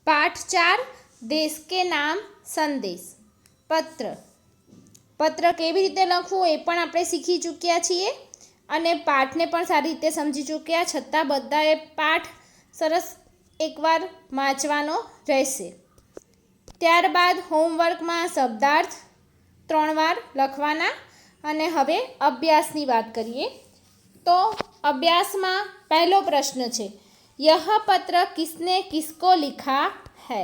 પાઠ 4 દેશ કે નામ સંદેશ પત્ર કેવી રીતે લખવું એ પણ આપણે શીખી ચૂક્યા છીએ અને પાઠને પણ સારી રીતે સમજી ચૂક્યા. છતાં બધાએ પાઠ સરસ એકવાર વાંચવાનો રહેશે. ત્યારબાદ હોમવર્કમાં શબ્દાર્થ 3 વાર લખવાના. અને હવે અભ્યાસની વાત કરીએ તો અભ્યાસમાં પહેલો પ્રશ્ન છે, यह पत्र किसने किसको लिखा है.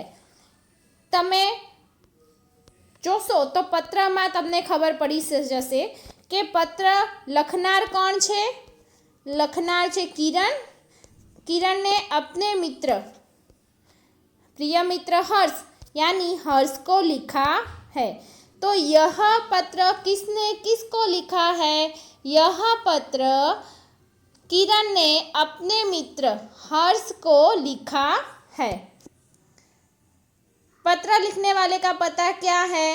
તમે જોશો તો પત્રમાં તમને ખબર પડી જશે કે પત્ર લખનાર કોણ છે. લખનાર છે किरण ने अपने मित्र प्रिय मित्र हर्ष यानी हर्ष को लिखा है. तो यह पत्र किसने किसको लिखा है. यह पत्र किरण ने अपने मित्र हर्ष को लिखा है. पत्र लिखने वाले का पता क्या है.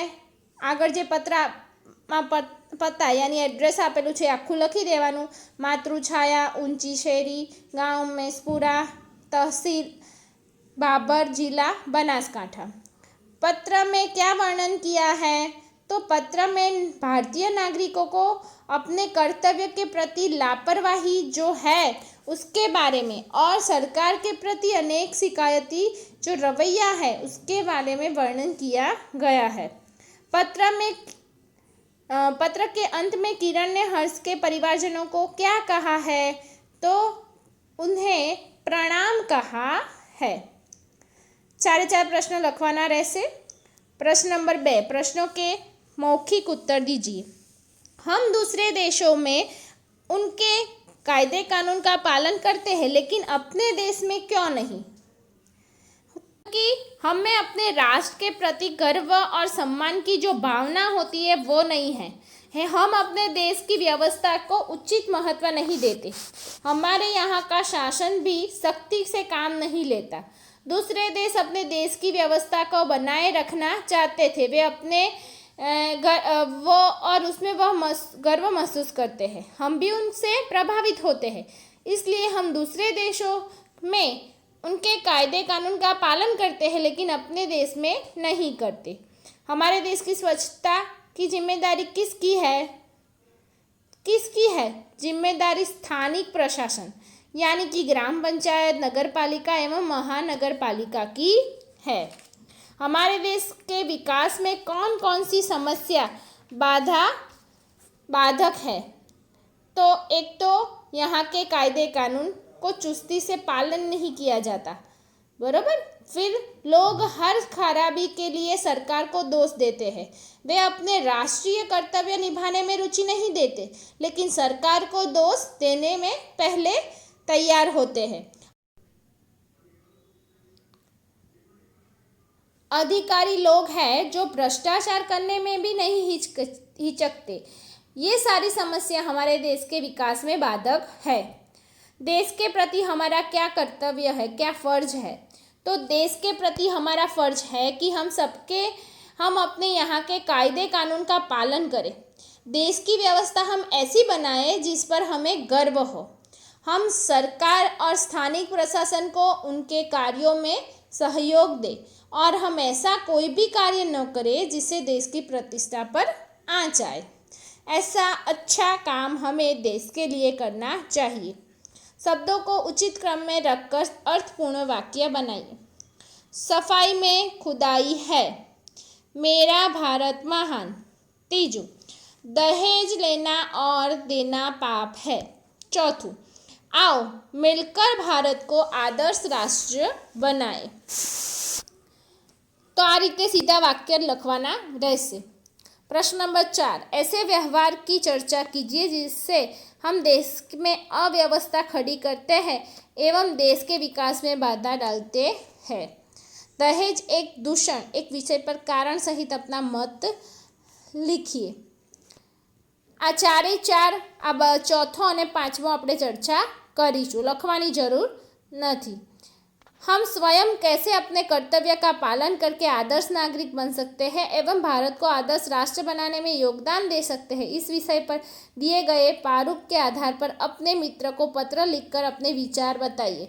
આગળ જે પત્રમાં पता यानी एड्रेस आपेलू है आखू लखी देवानू. मातृछाया, ऊंची शेरी, गांव मेसपुरा, तहसील बाबर, जिला बनासकांठा. पत्र में क्या वर्णन किया है. तो पत्र में भारतीय नागरिकों को अपने कर्तव्य के प्रति लापरवाही जो है उसके बारे में और सरकार के प्रति अनेक शिकायती जो रवैया है उसके बारे में वर्णन किया गया है. पत्र के अंत में किरण ने हर्ष के परिवारजनों को क्या कहा है. तो उन्हें प्रणाम कहा है. 4 प्रश्न लखवाना रहશે. प्रश्न नंबर 2, प्रश्नों के मौखिक उत्तर दीजिए. हम दूसरे देशों में उनके कायदे कानून का पालन करते हैं लेकिन अपने देश में क्यों नहीं. कि हमें अपने राष्ट्र के प्रति गर्व और सम्मान की जो भावना होती है वो नहीं है. हम अपने देश की व्यवस्था को उचित महत्व नहीं देते. हमारे यहाँ का शासन भी सख्ती से काम नहीं लेता. दूसरे देश अपने देश की व्यवस्था को बनाए रखना चाहते थे. वे अपने वो और उसमें वह गर्व महसूस करते हैं. हम भी उनसे प्रभावित होते हैं. इसलिए हम दूसरे देशों में उनके कायदे कानून का पालन करते हैं लेकिन अपने देश में नहीं करते. हमारे देश की स्वच्छता की जिम्मेदारी किसकी है. जिम्मेदारी स्थानिक प्रशासन यानी कि ग्राम पंचायत, नगर पालिका एवं महानगर पालिका की है. हमारे देश के विकास में कौन कौन सी समस्या बाधक है. तो एक तो यहाँ के कायदे कानून को चुस्ती से पालन नहीं किया जाता. बराबर. फिर लोग हर खराबी के लिए सरकार को दोष देते हैं. वे अपने राष्ट्रीय कर्तव्य निभाने में रुचि नहीं देते लेकिन सरकार को दोष देने में पहले तैयार होते हैं. अधिकारी लोग हैं जो भ्रष्टाचार करने में भी नहीं हिचकते. ये सारी समस्या हमारे देश के विकास में बाधक है. देश के प्रति हमारा क्या कर्तव्य है, क्या फ़र्ज है. तो देश के प्रति हमारा फ़र्ज है कि हम अपने यहाँ के कायदे कानून का पालन करें. देश की व्यवस्था हम ऐसी बनाएं जिस पर हमें गर्व हो. हम सरकार और स्थानिक प्रशासन को उनके कार्यों में सहयोग दें और हम ऐसा कोई भी कार्य न करें जिससे देश की प्रतिष्ठा पर आँच आए. ऐसा अच्छा काम हमें देश के लिए करना चाहिए. शब्दों को उचित क्रम में रखकर अर्थपूर्ण वाक्य बनाइए. सफाई में खुदाई है. मेरा भारत महान. तीजू, दहेज लेना और देना पाप है. चौथू, आओ मिलकर भारत को आदर्श राष्ट्र बनाए. तो आ रीते सीधा वाक्य लखवाना रहશે. प्रश्न नंबर 4, ऐसे व्यवहार की चर्चा कीजिए जिससे हम देश में अव्यवस्था खड़ी करते हैं एवं देश के विकास में बाधा डालते हैं. दहेज एक दूषण एक विषय पर कारण सहित अपना मत लिखिए. आ 4 चौथो और 5मो આપણે ચર્ચા કરીશું. લખવાની જરૂર નથી. हम स्वयं कैसे अपने कर्तव्य का पालन करके आदर्श नागरिक बन सकते हैं एवं भारत को आदर्श राष्ट्र बनाने में योगदान दे सकते हैं. इस विषय पर दिए गए प्रारूप के आधार पर अपने मित्र को पत्र लिखकर अपने विचार बताइए.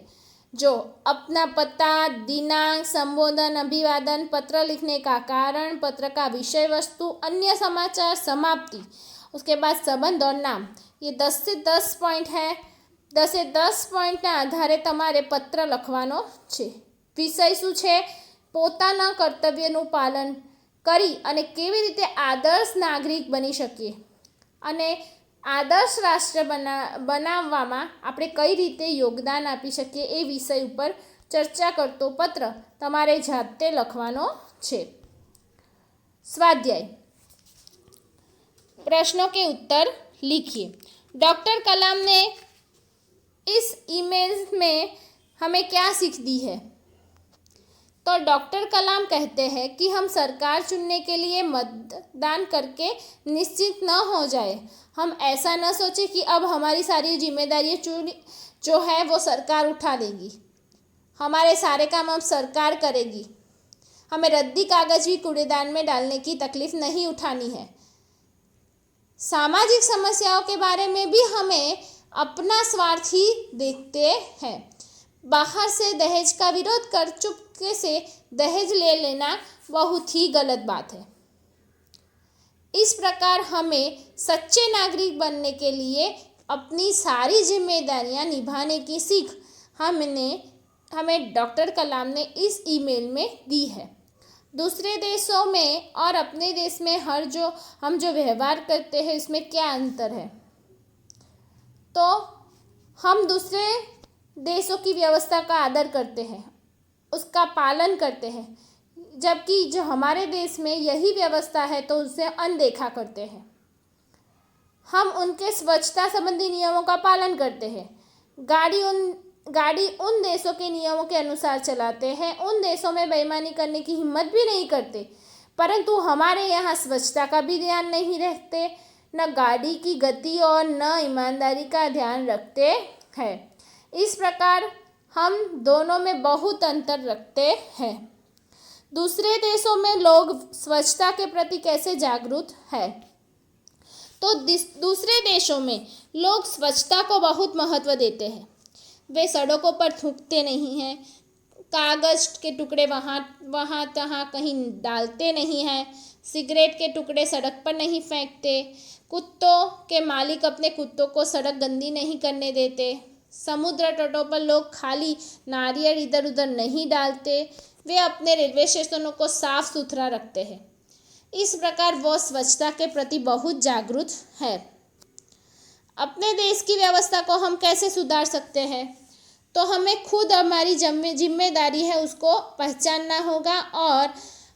जो अपना पता, दिनांक, संबोधन, अभिवादन, पत्र लिखने का कारण, पत्र का विषय वस्तु, अन्य समाचार, समाप्ति, उसके बाद संबंध और नाम। ये 10 से 10 पॉइंट है। 10 से 10 पॉइंटના આધારે તમારે પત્ર લખવાનો છે। વિષય શું છે? પોતાના કર્તવ્યનું પાલન કરી અને કેવી રીતે આદર્શ નાગરિક બની શકીએ અને આદર્શ રાષ્ટ્ર બનાવવામાં આપણે કઈ રીતે યોગદાન આપી શકીએ એ વિષય ઉપર ચર્ચા કરતો પત્ર તમારે જાતે લખવાનો છે। स्वाध्याय, प्रश्नों के उत्तर लिखिए। डॉक्टर कलाम ने इस ईमेल में हमें क्या सीख दी है? तो डॉक्टर कलाम कहते हैं कि हम सरकार चुनने के लिए मतदान करके निश्चित न हो जाए। हम ऐसा न सोचें कि अब हमारी सारी जिम्मेदारियां जो है वो सरकार उठा लेगी, हमारे सारे काम अब सरकार करेगी, हमें रद्दी कागज भी कूड़ेदान में डालने की तकलीफ नहीं उठानी है। सामाजिक समस्याओं के बारे में भी हमें अपना स्वार्थ ही देखते हैं। बाहर से दहेज का विरोध कर चुपके से दहेज ले लेना बहुत ही गलत बात है। इस प्रकार हमें सच्चे नागरिक बनने के लिए अपनी सारी जिम्मेदारियां निभाने की सीख हमें डॉक्टर कलाम ने इस ईमेल में दी है। दूसरे देशों में और अपने देश में हम जो व्यवहार करते हैं इसमें क्या अंतर है? तो हम दूसरे देशों की व्यवस्था का आदर करते हैं, उसका पालन करते हैं, जबकि जो हमारे देश में यही व्यवस्था है तो उसे अनदेखा करते हैं। हम उनके स्वच्छता संबंधी नियमों का पालन करते हैं, गाड़ी उन देशों के नियमों के अनुसार चलाते हैं, उन देशों में बेईमानी करने की हिम्मत भी नहीं करते, परंतु हमारे यहाँ स्वच्छता का भी ध्यान नहीं रखते, न गाड़ी की गति और न ईमानदारी का ध्यान रखते हैं। इस प्रकार हम दोनों में बहुत अंतर रखते हैं। दूसरे देशों में लोग स्वच्छता के प्रति कैसे जागरूक है? तो दूसरे देशों में लोग स्वच्छता को बहुत महत्व देते हैं। वे सड़कों पर थूकते नहीं हैं, कागज के टुकड़े वहाँ तहाँ कहीं डालते नहीं हैं, सिगरेट के टुकड़े सड़क पर नहीं फेंकते, कुत्तों के मालिक अपने कुत्तों को सड़क गंदी नहीं करने देते, समुद्र तटों पर लोग खाली नारियल इधर उधर नहीं डालते, वे अपने रेलवे स्टेशनों को साफ सुथरा रखते हैं। इस प्रकार वो स्वच्छता के प्रति बहुत जागरूक है। अपने देश की व्यवस्था को हम कैसे सुधार सकते हैं? तो हमें खुद हमारी जिम्मेदारी है उसको पहचानना होगा और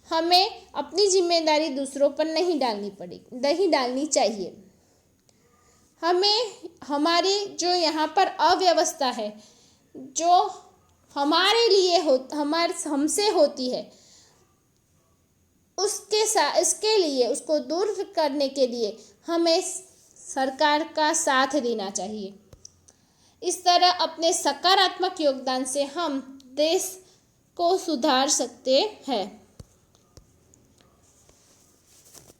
हमें अपनी जिम्मेदारी दूसरों पर नहीं डालनी चाहिए। हमें हमारी जो यहाँ पर अव्यवस्था है जो हमारे लिए हमसे होती है इसके लिए उसको दूर करने के लिए हमें सरकार का साथ देना चाहिए। इस तरह अपने सकारात्मक योगदान से हम देश को सुधार सकते हैं।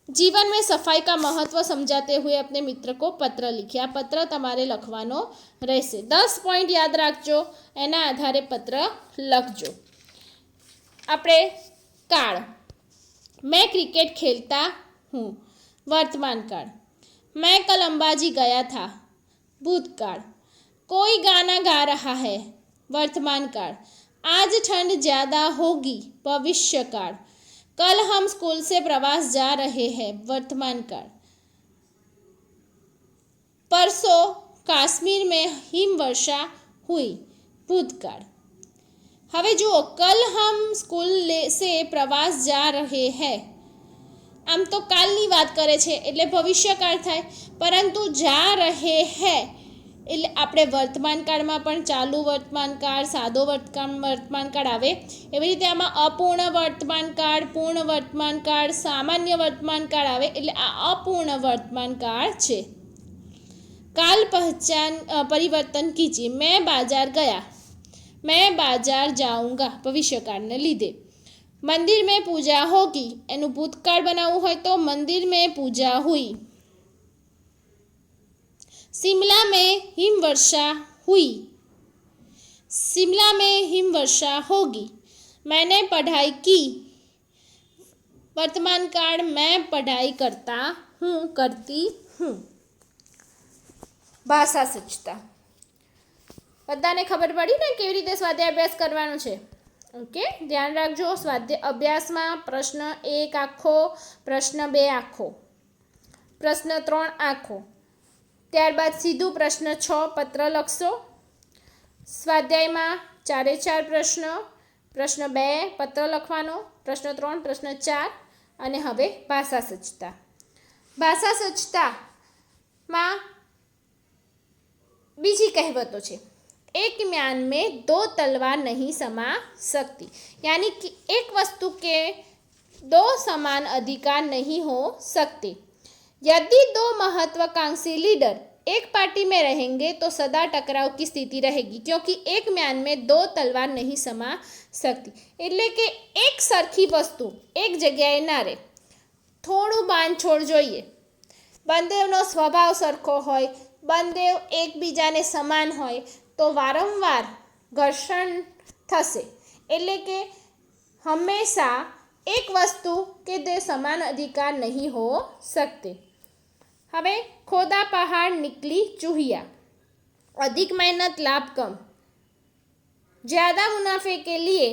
जीवन में सफाई का महत्व समझाते हुए अपने मित्र को पत्र लिखिए। आ पत्र तमारे लखवानो रहेशे। 10 पॉइंट याद राखजो, एना आधारे पत्र लखजो। आपणे काल, मैं क्रिकेट खेलता हूँ। वर्तमान काल, मैं कल अंबाजी गया था। भूतकाल, कोई गाना गा रहा है। वर्तमान काल, आज ठंड ज़्यादा होगी। भविष्य काल, कल हम स्कूल से प्रवास जा रहे हैं। वर्तमान काल, परसों कश्मीर में हिमवर्षा हुई। भूतकाल, हवे जुओ, कल हम स्कूल से प्रवास जा रहे हैं। आम तो कालनी बात करे छे एटले भविष्यकाल थाय, परंतु जा रहे हैं એટલે આપણે વર્તમાન કાળમાં પણ ચાલુ વર્તમાન કાળ, સાદો વર્તમાન કાળ આવે, એવી રીતે આમાં અપૂર્ણ વર્તમાન કાળ, પૂર્ણ વર્તમાન કાળ, સામાન્ય વર્તમાન કાળ આવે, એટલે આ અપૂર્ણ વર્તમાન કાળ છે। કાલ પરિવર્તન कीजिए। मैं बाजार गया, मैं बाजार जाऊंगा ભવિષ્યકાળને લીધે। મંદિર में पूजा होगी, એનું ભૂતકાળ બનાવવું હોય તો મંદિર में पूजा हुई। शिमला में हिमवर्षा हुई। शिमला में हिमवर्षा होगी। मैंने पढ़ाई की। वर्तमान काल मैं पढ़ाई करता हूँ, करती हूँ। ભાષા સજ્જતા બધાને ખબર પડી ને કેવી રીતે સ્વાધ્યાય અભ્યાસ કરવાનો છે? ઓકે, ધ્યાન રાખજો. સ્વાધ્યાય અભ્યાસમાં પ્રશ્ન 1 આખો, પ્રશ્ન 2 આખો, પ્રશ્ન 3 આખો, ત્યારબાદ સીધું પ્રશ્ન 6 પત્ર લખશો. સ્વાધ્યાયમાં 4 પ્રશ્ન, પ્રશ્ન 2 પત્ર લખવાનો, પ્રશ્ન 3 પ્રશ્ન 4 અને હવે ભાષા સજ્જતા. ભાષા સજ્જતામાં બીજી કહેવતો છે. एक म्यान में 2 तलवार नहीं समा सकती, यानी कि एक वस्तु के 2 समान अधिकार नहीं हो सकते. यदि 2 महत्वाकांक्षी लीडर एक पार्टी में रहेंगे तो सदा टकराव की स्थिति रहेगी, क्योंकि एक म्यान में 2 तलवार नहीं समा सकती. એટલે કે એક સરખી વસ્તુ એક જગ્યાએ ના રહે, થોડું બાંધછોડ જોઈએ. બંનેનો સ્વભાવ સરખો હોય, બંને એકબીજાને સમાન હોય તો વારંવાર ઘર્ષણ થશે. એટલે કે હંમેશા એક વસ્તુ કે તે સમાન अधिकार नहीं हो सकते. હવે खोदा पहाड़ निकली चूहिया. अधिक मेहनत लाभ कम. ज़्यादा मुनाफे के लिए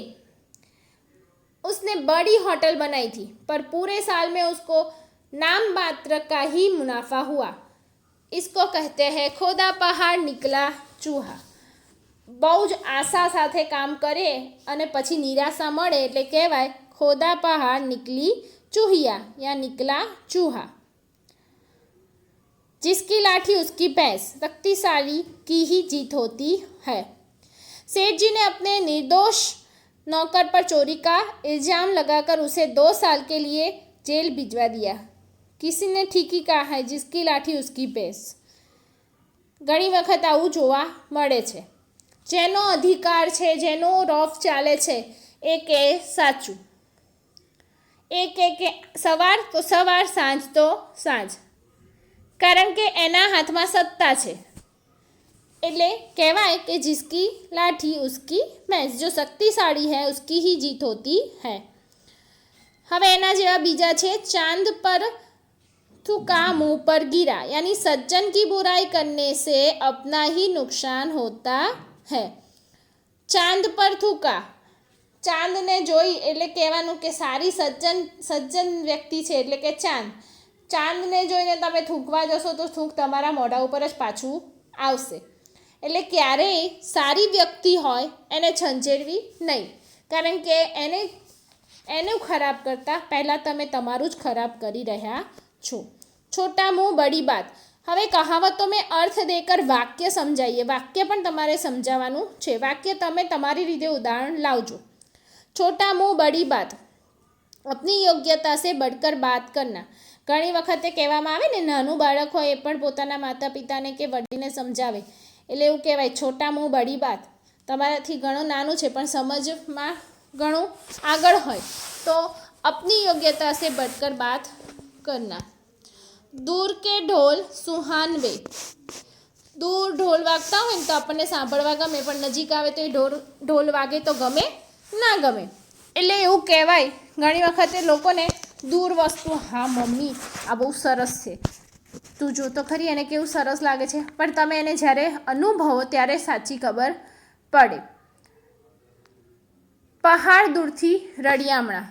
उसने बड़ी होटल बनाई थी, पर पूरे साल में उसको नाम मात्र का ही मुनाफा हुआ. इसको कहते हैं खोदा पहाड़ निकला चूहा. બહુ જ આશા સાથે કામ કરે અને પછી નિરાશા મળે એટલે કહેવાય ખોદા પહાડ નિકલી ચૂહિયા યા નિકલા ચૂहा. जिसकी लाठी उसकी भैंस, शक्तिशाली की ही जीत होती है. सेठ जी ने अपने निर्दोष नौकर पर चोरी का इल्ज़ाम लगाकर उसे 2 साल के लिए जेल भिजवा दिया. किसी ने ठीक ही कहा है, जिसकी लाठी उसकी भैंस. ઘણી વખત આવું જોવા મળે છે. જેનો અધિકાર છે, જેનો રોફ ચાલે છે એ કે સાચું, એ કે સવાર તો સવાર, સાંજ તો સાંજ, કારણ કે એના હાથમાં સત્તા છે. એટલે કહેવાય કે જિસકી લાઠી ઉસકી ભેંસ, જો શક્તિશાળી હૈ ઉસકી ही जीत होती है. હવે એના જેવા બીજા છે. ચાંદ પર थूका मुंह पर गिरा, यानी सज्जन की बुराई करने से अपना ही नुकसान होता है. ચાંદ પર થૂકા, ચાંદને જોઈ એટલે કહેવાનું કે સારી સજ્જન વ્યક્તિ છે એટલે કે ચાંદ. ચાંદને જોઈને તમે થૂકવા જશો તો થૂક તમારા મોઢા ઉપર જ પાછું આવશે. એટલે ક્યારેય સારી વ્યક્તિ હોય એને છંછેડવી નહીં, કારણ કે એનું ખરાબ કરતાં પહેલાં તમે તમારું જ ખરાબ કરી રહ્યા છો. છોટા મુંહ બડી બાત. હવે કહાવતો મેં અર્થ દેકર વાક્ય સમજાઈએ. વાક્ય પણ તમારે સમજાવવાનું છે. વાક્ય તમે તમારી રીતે ઉદાહરણ લાવજો. છોટા મુંહ બડી બાત. અપની યોગ્યતા સે બઢકર બાત કરના. ઘણી વખતે કહેવામાં આવે ને, નાનું બાળક હોય એ પણ પોતાના માતા પિતાને કે વડીલને સમજાવે એટલે એવું કહેવાય છોટા મુંહ બડી બાત. તમારાથી ઘણું નાનું છે પણ સમજમાં ઘણું આગળ હોય તો અપની યોગ્યતા સે બઢકર બાત કરના. દૂર કે ઢોલ સુહાનવે. દૂર ઢોલ વાગતા હોય ને તો આપણને સાંભળવા ગમે, પણ નજીક આવે તો એ ઢોલ વાગે તો ગમે ના ગમે. એટલે એવું કહેવાય ઘણી વખતે લોકોને દૂર વસ્તુ, હા મમ્મી આ બહુ સરસ છે, તું જો તો ખરી એને કેવું સરસ લાગે છે, પણ તમે એને જ્યારે અનુભવો ત્યારે સાચી ખબર પડે. પહાડ દૂરથી રળિયામણા.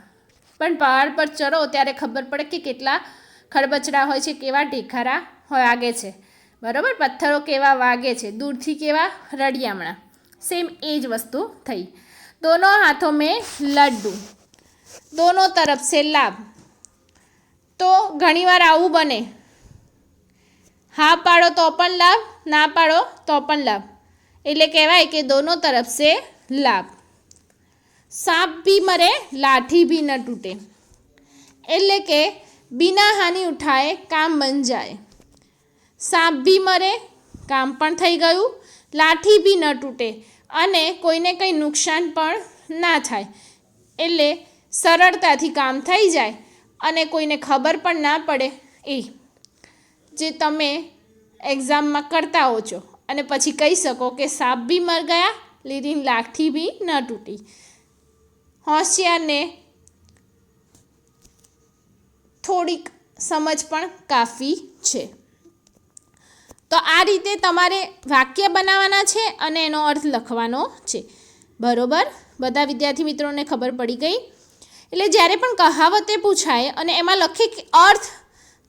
પણ પહાડ પર ચડો ત્યારે ખબર પડે કે કેટલા ખડબચડા હોય છે, કેવા ઢેખારા વાગે છે, બરાબર, પથ્થરો કેવા વાગે છે, દૂરથી કેવા રળિયામણા. સેમ એ જ વસ્તુ થઈ. દોનો હાથો મેં લડ્ડુ, દોનો તરફ સે લાભ. તો ઘણીવાર આવું બને, હા પાડો તો પણ લાભ, ના પાડો તો પણ લાભ, એટલે કહેવાય કે દોનો તરફ સે લાભ. સાપ ભી મરે લાઠી ભી ન તૂટે, એટલે કે बिना हानि उठाए काम बन जाए. सांप भी मरे, काम पण થઈ ગયું, લાઠી બી ન તૂટે અને કોઈને કંઈ નુકસાન પણ ના થાય. એટલે સરળતાથી કામ થઈ જાય અને કોઈને ખબર પણ ના પડે. એ જે તમે એક્ઝામમાં કરતા હો છો અને પછી કહી શકો કે સાપ બી મર ગયા, લીધી લાઠી ભી ન તૂટી. હોશિયારને થોડીક સમજ પણ કાફી છે. તો આ રીતે તમારે વાક્ય બનાવવાના છે અને એનો અર્થ લખવાનો છે. બરોબર, બધા વિદ્યાર્થી મિત્રોને ખબર પડી ગઈ. એટલે જ્યારે પણ કહાવતે પૂછાય અને એમાં લખે કે અર્થ,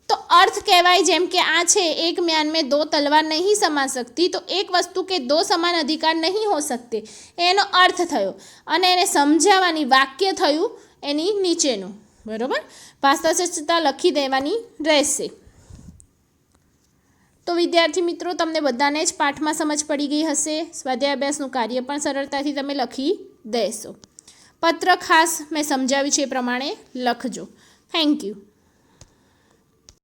તો અર્થ કહેવાય જેમ કે આ છે એક म्यान में दो तलवार नहीं समा सकती, तो एक वस्तु के दो समान अधिकार नहीं हो सकते, એનો અર્થ થયો. અને એને સમજાવવાની વાક્ય થયું એની નીચેનું. બરાબર, ભાષાશિષ્ટતા લખી દેવાની રહેશે. તો વિદ્યાર્થી મિત્રો, તમને બધાને જ પાઠમાં સમજ પડી ગઈ હશે. સ્વાધ્યાય અભ્યાસનું કાર્ય પણ સરળતાથી તમે લખી દેશો. પત્ર ખાસ મેં સમજાવ્યું છે એ પ્રમાણે લખજો. Thank you.